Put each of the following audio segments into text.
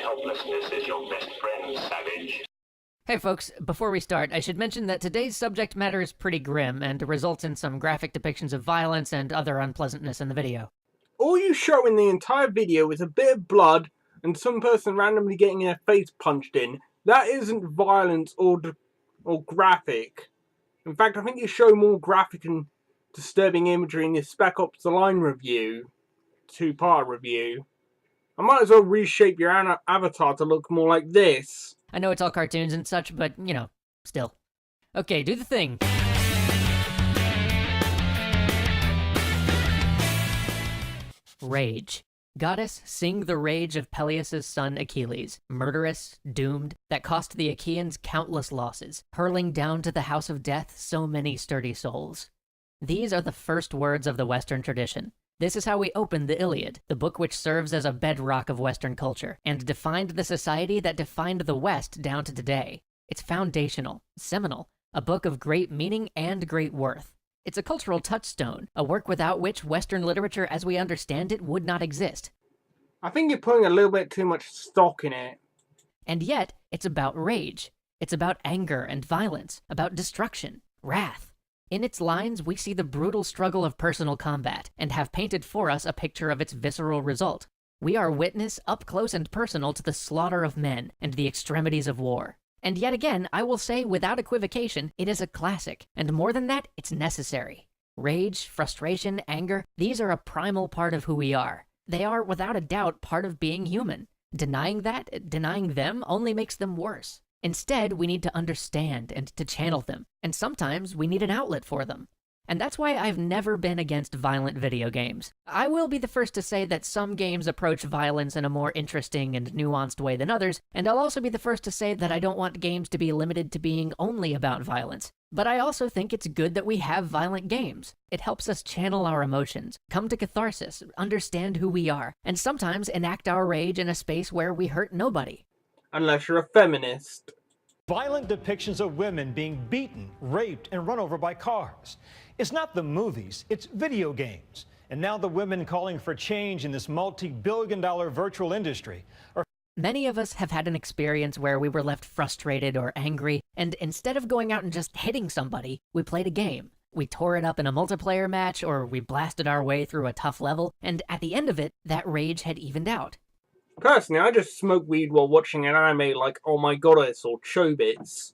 helplessness is your best friend, savage. Hey folks, before we start, I should mention that today's subject matter is pretty grim and results in some graphic depictions of violence and other unpleasantness in the video. All you show in the entire video is a bit of blood and some person randomly getting their face punched in. That isn't violence or graphic. In fact, I think you show more graphic and disturbing imagery in this Spec Ops: The Line review, two-part review. I might as well reshape your avatar to look more like this. I know it's all cartoons and such, but, you know, still. Okay, do the thing. Rage. Goddess, sing the rage of Peleus' son Achilles, murderous, doomed, that cost the Achaeans countless losses, hurling down to the house of death so many sturdy souls. These are the first words of the Western tradition. This is how we open the Iliad, the book which serves as a bedrock of Western culture, and defined the society that defined the West down to today. It's foundational, seminal, a book of great meaning and great worth. It's a cultural touchstone, a work without which Western literature as we understand it would not exist. I think you're putting a little bit too much stock in it. And yet, it's about rage. It's about anger and violence, about destruction, wrath. In its lines, we see the brutal struggle of personal combat, and have painted for us a picture of its visceral result. We are witness, up close and personal, to the slaughter of men, and the extremities of war. And yet again, I will say without equivocation, it is a classic, and more than that, it's necessary. Rage, frustration, anger, these are a primal part of who we are. They are, without a doubt, part of being human. Denying that, denying them, only makes them worse. Instead, we need to understand and to channel them, and sometimes we need an outlet for them. And that's why I've never been against violent video games. I will be the first to say that some games approach violence in a more interesting and nuanced way than others, and I'll also be the first to say that I don't want games to be limited to being only about violence. But I also think it's good that we have violent games. It helps us channel our emotions, come to catharsis, understand who we are, and sometimes enact our rage in a space where we hurt nobody. Unless you're a feminist. Violent depictions of women being beaten, raped, and run over by cars. It's not the movies, it's video games. And now the women calling for change in this multi-billion-dollar virtual industry are... Many of us have had an experience where we were left frustrated or angry, and instead of going out and just hitting somebody, we played a game. We tore it up in a multiplayer match, or we blasted our way through a tough level, and at the end of it, that rage had evened out. Personally, I just smoke weed while watching an anime like Oh My Goddess or Chobits.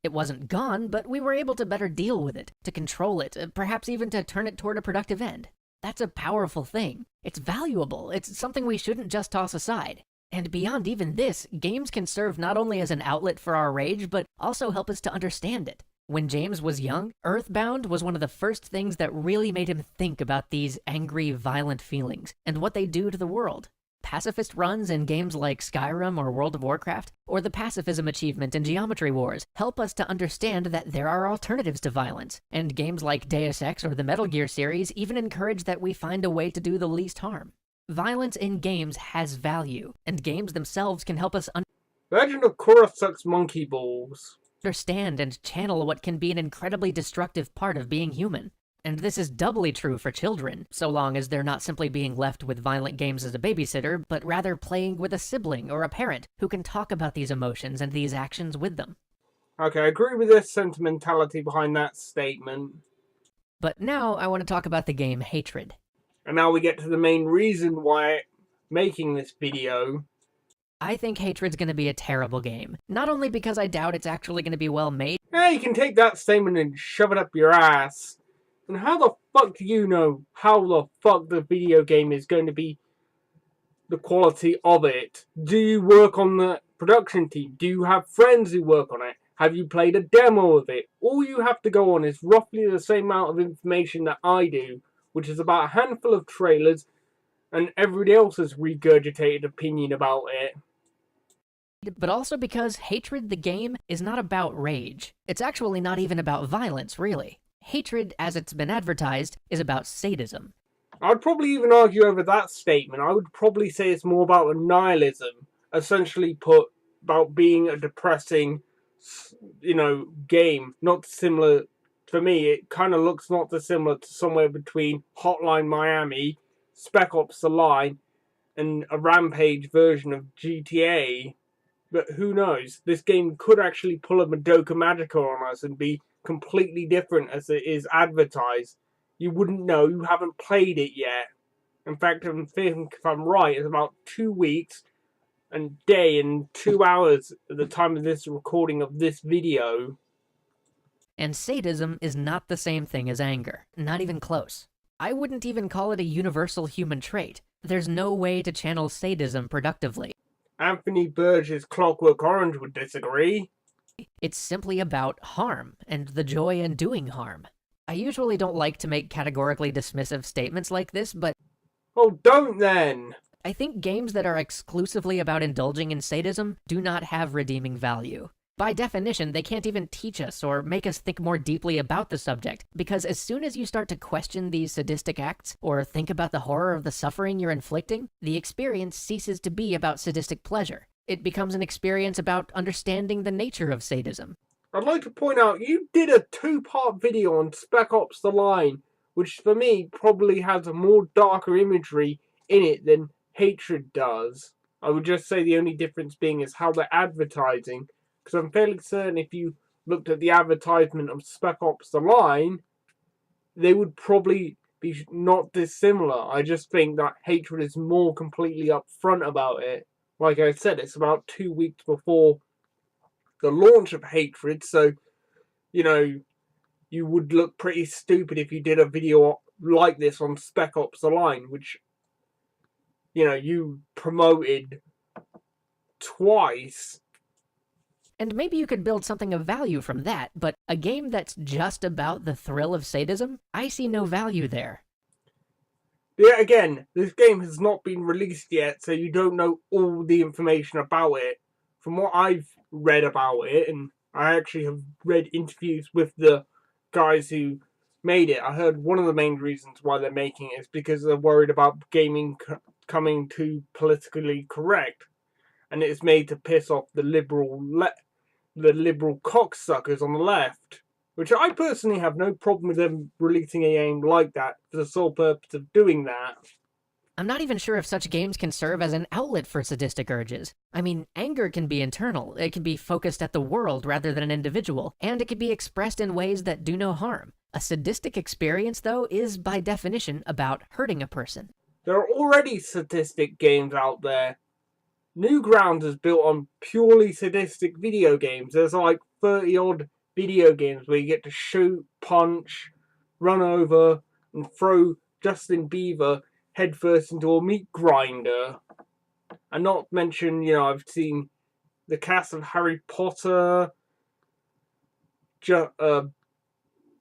It wasn't gone, but we were able to better deal with it, to control it, perhaps even to turn it toward a productive end. That's a powerful thing. It's valuable. It's something we shouldn't just toss aside. And beyond even this, games can serve not only as an outlet for our rage, but also help us to understand it. When James was young, Earthbound was one of the first things that really made him think about these angry, violent feelings, and what they do to the world. Pacifist runs in games like Skyrim or World of Warcraft, or the pacifism achievement in Geometry Wars, help us to understand that there are alternatives to violence, and games like Deus Ex or the Metal Gear series even encourage that we find a way to do the least harm. Violence in games has value, and games themselves can help us Legend of Korra sucks monkey balls. Understand and channel what can be an incredibly destructive part of being human. And this is doubly true for children, so long as they're not simply being left with violent games as a babysitter, but rather playing with a sibling or a parent who can talk about these emotions and these actions with them. Okay, I agree with the sentimentality behind that statement. But now I want to talk about the game Hatred. And now we get to the main reason why I'm making this video. I think Hatred's going to be a terrible game. Not only because I doubt it's actually going to be well made. Hey, you can take that statement and shove it up your ass. And how the fuck do you know how the fuck the video game is going to be, the quality of it? Do you work on the production team? Do you have friends who work on it? Have you played a demo of it? All you have to go on is roughly the same amount of information that I do, which is about a handful of trailers and everybody else's regurgitated opinion about it. But also because Hatred the game is not about rage. It's actually not even about violence, really. Hatred, as it's been advertised, is about sadism. I'd probably even argue over that statement. I would probably say it's more about nihilism, essentially put about being a depressing, game. Not similar, for me, it kind of looks not dissimilar to somewhere between Hotline Miami, Spec Ops: The Line, and a Rampage version of GTA. But who knows? This game could actually pull a Madoka Magica on us and be completely different as it is advertised. You wouldn't know. You haven't played it yet. In fact, I think if I'm right, it's about 2 weeks and day and 2 hours at the time of this recording of this video. And sadism is not the same thing as anger. Not even close. I wouldn't even call it a universal human trait. There's no way to channel sadism productively. Anthony Burgess' Clockwork Orange would disagree. It's simply about harm and the joy in doing harm. I usually don't like to make categorically dismissive statements like this, but Oh, don't then! I think games that are exclusively about indulging in sadism do not have redeeming value. By definition, they can't even teach us or make us think more deeply about the subject, because as soon as you start to question these sadistic acts, or think about the horror of the suffering you're inflicting, the experience ceases to be about sadistic pleasure. It becomes an experience about understanding the nature of sadism. I'd like to point out, you did a 2-part video on Spec Ops The Line, which for me probably has a more darker imagery in it than Hatred does. I would just say the only difference being is how they're advertising, because I'm fairly certain if you looked at the advertisement of Spec Ops The Line, they would probably be not dissimilar. I just think that Hatred is more completely upfront about it. Like I said, it's about 2 weeks before the launch of Hatred, so, you know, you would look pretty stupid if you did a video like this on Spec Ops The Line, which, you know, you promoted twice. And maybe you could build something of value from that, but a game that's just about the thrill of sadism, I see no value there. Yeah, again, this game has not been released yet, so you don't know all the information about it. From what I've read about it, and I actually have read interviews with the guys who made it, I heard one of the main reasons why they're making it is because they're worried about gaming coming too politically correct, and it's made to piss off the liberal cocksuckers on the left, which I personally have no problem with them releasing a game like that for the sole purpose of doing that. I'm not even sure if such games can serve as an outlet for sadistic urges. I mean, anger can be internal, it can be focused at the world rather than an individual, and it can be expressed in ways that do no harm. A sadistic experience, though, is by definition about hurting a person. There are already sadistic games out there. Newgrounds is built on purely sadistic video games. There's like 30 odd video games where you get to shoot, punch, run over, and throw Justin Bieber headfirst into a meat grinder. And not mention, you know, I've seen the cast of Harry Potter,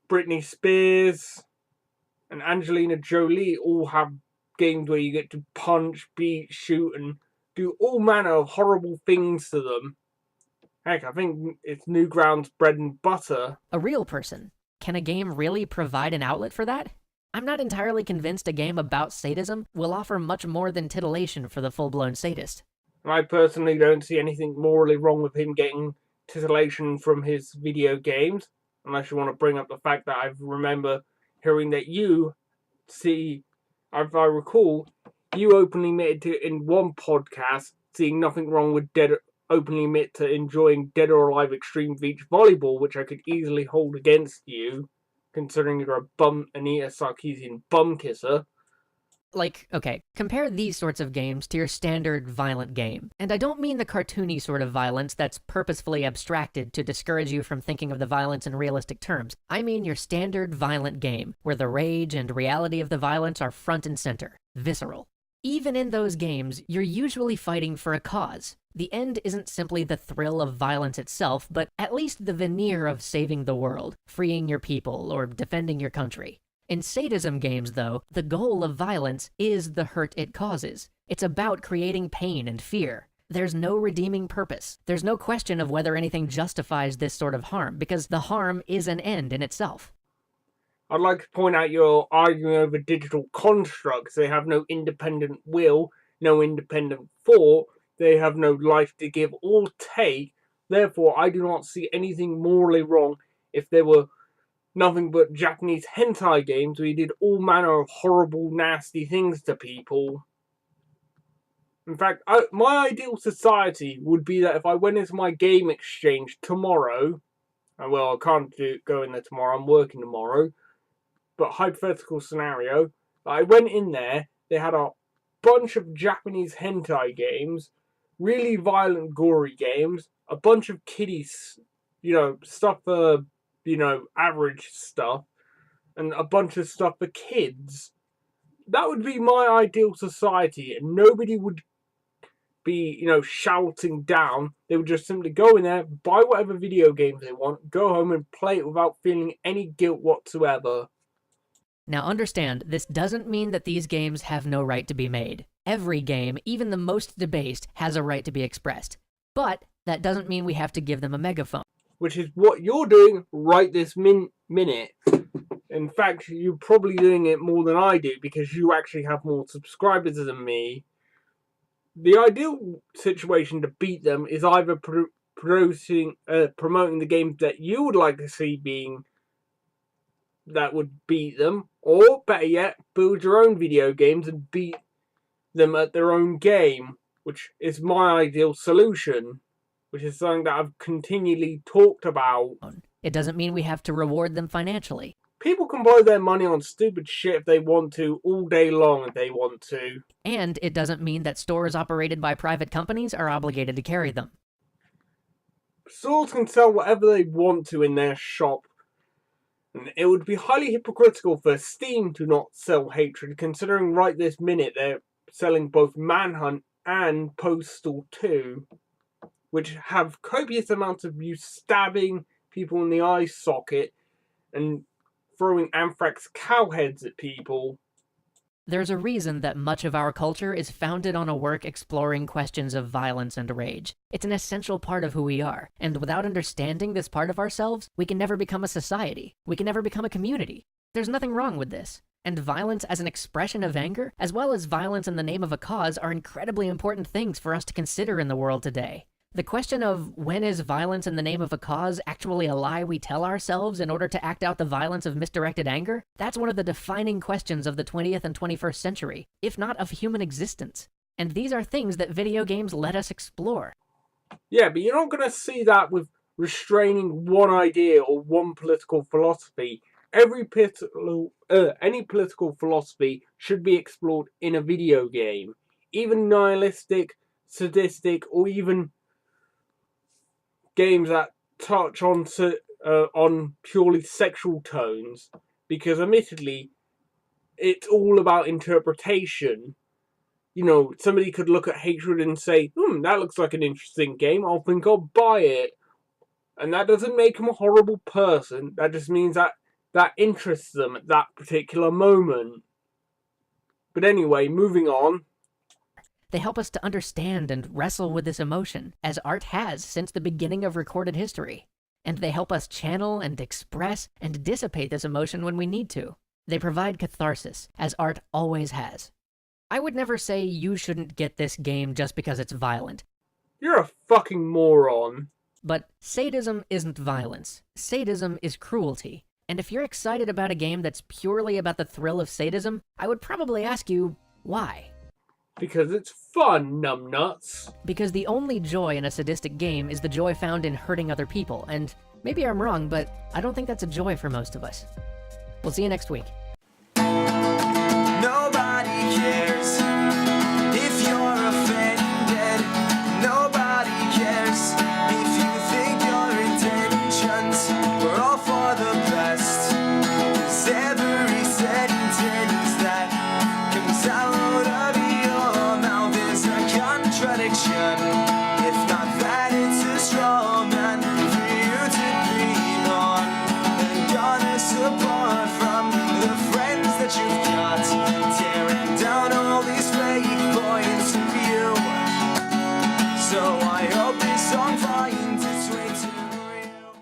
Britney Spears, and Angelina Jolie all have games where you get to punch, beat, shoot, and do all manner of horrible things to them. Heck, I think it's Newgrounds' bread and butter. A real person. Can a game really provide an outlet for that? I'm not entirely convinced a game about sadism will offer much more than titillation for the full-blown sadist. I personally don't see anything morally wrong with him getting titillation from his video games, unless you want to bring up the fact that I remember hearing that you see, if I recall, you openly admitted to in one podcast seeing nothing wrong with openly admit to enjoying Dead or Alive Extreme Beach Volleyball, which I could easily hold against you, considering you're a Anita Sarkeesian bum kisser. Like, okay, compare these sorts of games to your standard violent game. And I don't mean the cartoony sort of violence that's purposefully abstracted to discourage you from thinking of the violence in realistic terms. I mean your standard violent game, where the rage and reality of the violence are front and center, visceral. Even in those games, you're usually fighting for a cause. The end isn't simply the thrill of violence itself, but at least the veneer of saving the world, freeing your people, or defending your country. In sadism games, though, the goal of violence is the hurt it causes. It's about creating pain and fear. There's no redeeming purpose. There's no question of whether anything justifies this sort of harm, because the harm is an end in itself. I'd like to point out you're arguing over digital constructs. They have no independent will, no independent thought. They have no life to give or take. Therefore, I do not see anything morally wrong if there were nothing but Japanese hentai games where you did all manner of horrible, nasty things to people. In fact, my ideal society would be that if I went into my game exchange tomorrow, and well, I can't go in there tomorrow, I'm working tomorrow, but hypothetical scenario, I went in there, they had a bunch of Japanese hentai games, really violent, gory games, a bunch of kiddies, stuff for, average stuff, and a bunch of stuff for kids. That would be my ideal society, and nobody would be, shouting down. They would just simply go in there, buy whatever video games they want, go home and play it without feeling any guilt whatsoever. Now understand, this doesn't mean that these games have no right to be made. Every game, even the most debased, has a right to be expressed. But that doesn't mean we have to give them a megaphone. Which is what you're doing right this minute. In fact, you're probably doing it more than I do because you actually have more subscribers than me. The ideal situation to beat them is either promoting the games that you would like to see that would beat them, or better yet, build your own video games and beat them at their own game, which is my ideal solution, which is something that I've continually talked about. It doesn't mean we have to reward them financially. People can blow their money on stupid shit if they want to, all day long if they want to. And it doesn't mean that stores operated by private companies are obligated to carry them. Stores can sell whatever they want to in their shop. And it would be highly hypocritical for Steam to not sell Hatred, considering right this minute they're selling both Manhunt and Postal 2, which have copious amounts of you stabbing people in the eye socket and throwing anthrax cow heads at people. There's a reason that much of our culture is founded on a work exploring questions of violence and rage. It's an essential part of who we are, and without understanding this part of ourselves, we can never become a society. We can never become a community. There's nothing wrong with this. And violence as an expression of anger, as well as violence in the name of a cause, are incredibly important things for us to consider in the world today. The question of when is violence in the name of a cause actually a lie we tell ourselves in order to act out the violence of misdirected anger? That's one of the defining questions of the 20th and 21st century, if not of human existence. And these are things that video games let us explore. Yeah, but you're not going to see that with restraining one idea or one political philosophy. Any political philosophy should be explored in a video game. Even nihilistic, sadistic, or even games that touch on purely sexual tones, because admittedly, it's all about interpretation. Somebody could look at Hatred and say, that looks like an interesting game, I think I'll buy it. And that doesn't make them a horrible person, that just means that interests them at that particular moment. But anyway, moving on. They help us to understand and wrestle with this emotion, as art has since the beginning of recorded history. And they help us channel and express and dissipate this emotion when we need to. They provide catharsis, as art always has. I would never say you shouldn't get this game just because it's violent. You're a fucking moron. But sadism isn't violence. Sadism is cruelty. And if you're excited about a game that's purely about the thrill of sadism, I would probably ask you, why? Because it's fun, numbnuts. Because the only joy in a sadistic game is the joy found in hurting other people, and maybe I'm wrong, but I don't think that's a joy for most of us. We'll see you next week.